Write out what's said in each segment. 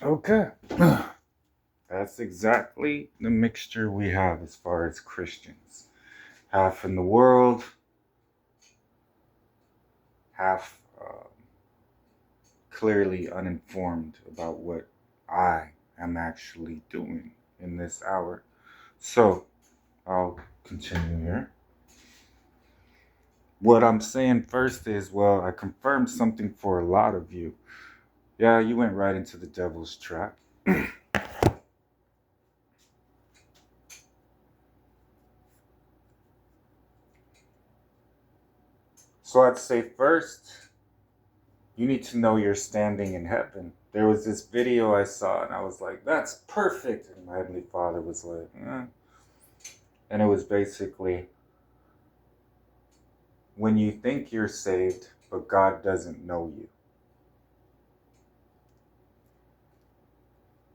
Okay. That's exactly the mixture we have as far as Christians. Half in the world, half clearly uninformed about what I am actually doing in this hour. So, I'll continue here. What I'm saying first is, well, I confirmed something for a lot of you. Yeah, you went right into the devil's trap. So I'd say first, you need to know your standing in heaven. There was this video I saw, and I was like, that's perfect. And my Heavenly Father was like, eh. And it was basically when you think you're saved, but God doesn't know you.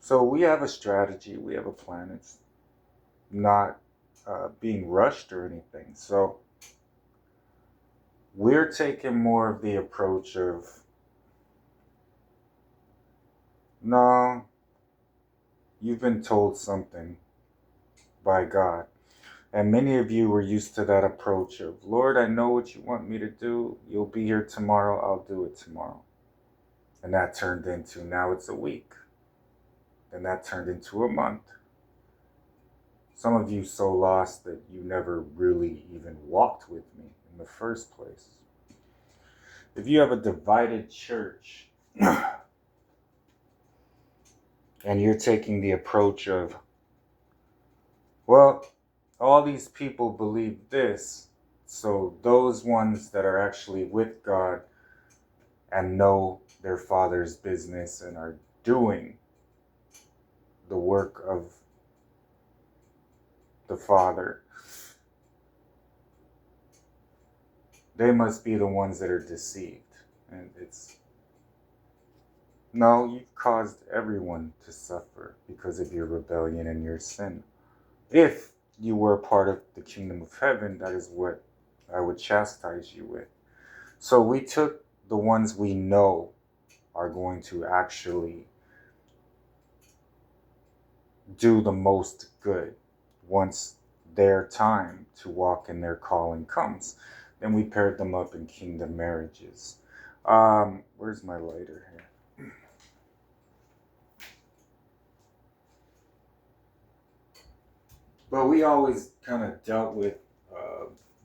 So we have a strategy, we have a plan. It's not being rushed or anything. So we're taking more of the approach of, no, you've been told something by God. And many of you were used to that approach of, Lord, I know what you want me to do. You'll be here tomorrow. I'll do it tomorrow. And that turned into, now it's a week. Then that turned into a month. Some of you so lost that you never really even walked with me in the first place. If you have a divided church and you're taking the approach of, well, all these people believe this, so those ones that are actually with God and know their Father's business and are doing the work of the Father, they must be the ones that are deceived. And it's, no, you've caused everyone to suffer because of your rebellion and your sin. If you were part of the kingdom of heaven, that is what I would chastise you with. So we took the ones we know are going to actually do the most good once their time to walk in their calling comes. Then we paired them up in kingdom marriages. Where's my lighter here? But we always kind of dealt with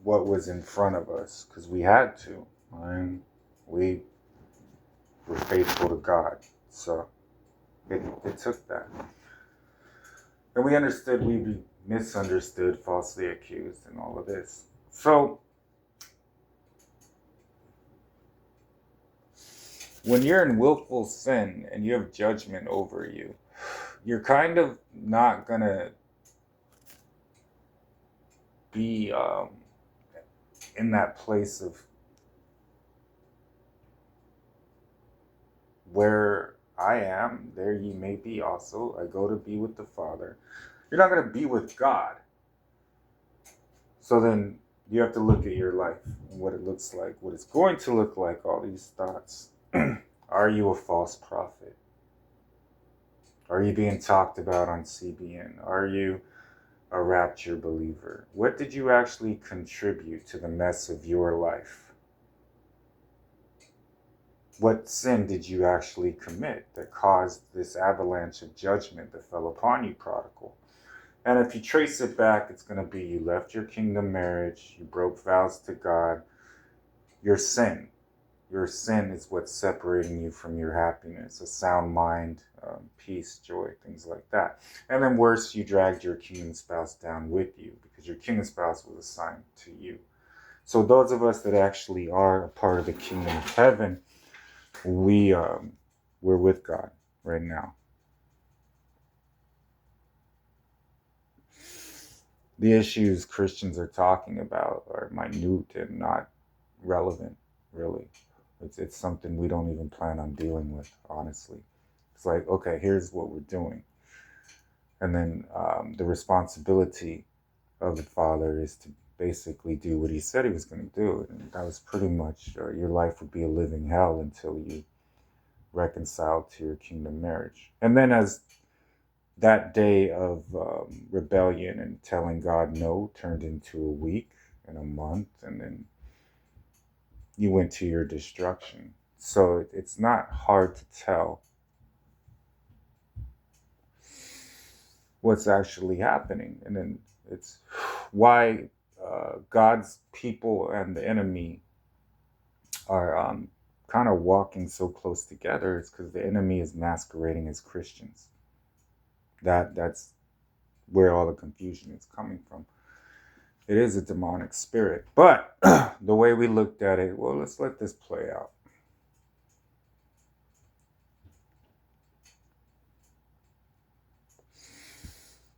what was in front of us because we had to. And we were faithful to God. So it took that. And we understood we'd be misunderstood, falsely accused, and all of this. So when you're in willful sin and you have judgment over you, you're kind of not going to be in that place of where I am, there ye may be also. I go to be with the Father. You're not going to be with God. So then you have to look at your life and what it looks like, what it's going to look like, all these thoughts. Are you a false prophet? Are you being talked about on CBN? Are you a rapture believer? What did you actually contribute to the mess of your life? What sin did you actually commit that caused this avalanche of judgment that fell upon you, prodigal? And if you trace it back, it's going to be you left your kingdom marriage, you broke vows to God, your sin. Your sin is what's separating you from your happiness, a sound mind, peace, joy, things like that. And then worse, you dragged your kingdom spouse down with you because your kingdom spouse was assigned to you. So those of us that actually are a part of the kingdom of heaven, we're with God right now. The issues Christians are talking about are minute and not relevant, really. It's something we don't even plan on dealing with, honestly. It's like, okay, here's what we're doing. And then the responsibility of the father is to basically do what he said he was going to do. And that was pretty much your life would be a living hell until you reconcile to your kingdom marriage. And then as that day of rebellion and telling God no turned into a week and a month, and then you went to your destruction. So it's not hard to tell what's actually happening. And then it's why God's people and the enemy are kind of walking so close together. It's because the enemy is masquerading as Christians. That's where all the confusion is coming from. It is a demonic spirit. But the way we looked at it, well, let's let this play out.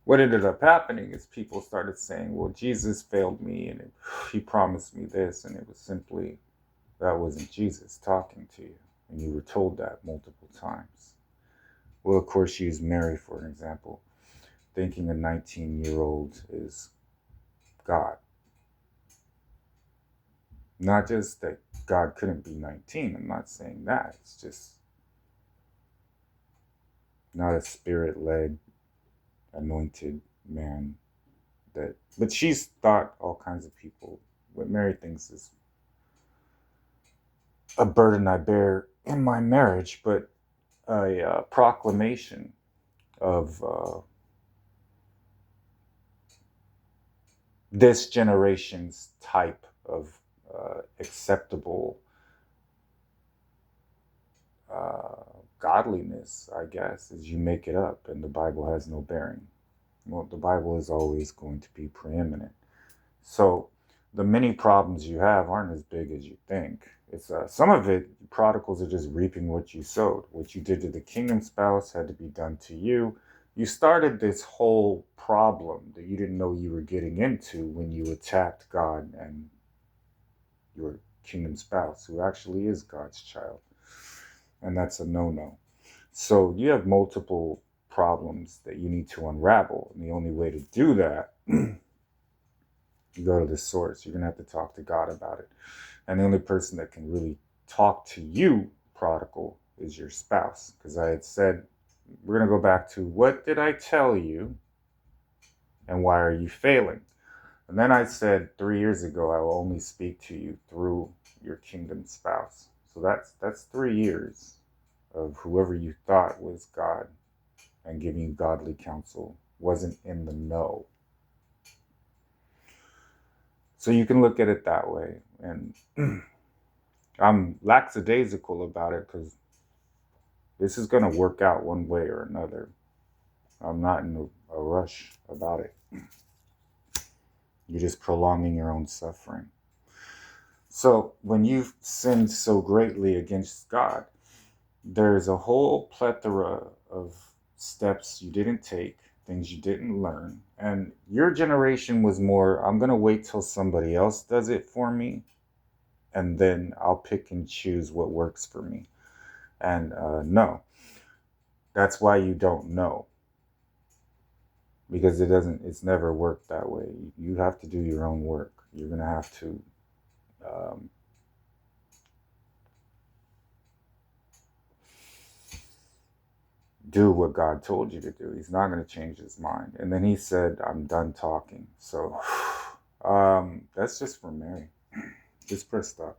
What ended up happening is people started saying, well, Jesus failed me and he promised me this. And it was simply, that wasn't Jesus talking to you. And you were told that multiple times. Well, of course, use Mary for an example, thinking a 19-year-old is God. Not just that God couldn't be 19. I'm not saying that. It's just not a spirit-led, anointed man. But she's thought all kinds of people. What Mary thinks is a burden I bear in my marriage, but a proclamation of this generation's type of acceptable godliness, I guess, is you make it up and the Bible has no bearing. Well, the Bible is always going to be preeminent. So the many problems you have aren't as big as you think. It's some of it, prodigals are just reaping what you sowed. What you did to the kingdom spouse had to be done to you. You started this whole problem that you didn't know you were getting into when you attacked God and your kingdom spouse, who actually is God's child. And that's a no-no. So you have multiple problems that you need to unravel. And the only way to do that, you go to the source. You're going to have to talk to God about it. And the only person that can really talk to you, prodigal, is your spouse. Because I had said, we're going to go back to, what did I tell you? And why are you failing? And then I said 3 years ago, I will only speak to you through your kingdom spouse. So that's 3 years of whoever you thought was God and giving you godly counsel wasn't in the know. So you can look at it that way. And I'm lackadaisical about it because this is going to work out one way or another. I'm not in a rush about it. You're just prolonging your own suffering. So when you've sinned so greatly against God, there's a whole plethora of steps you didn't take, things you didn't learn. And your generation was more, I'm going to wait till somebody else does it for me, and then I'll pick and choose what works for me. And no, that's why you don't know. Because it's never worked that way. You have to do your own work. You're going to have to do what God told you to do. He's not going to change his mind. And then he said, I'm done talking. So that's just for Mary. Just press stop.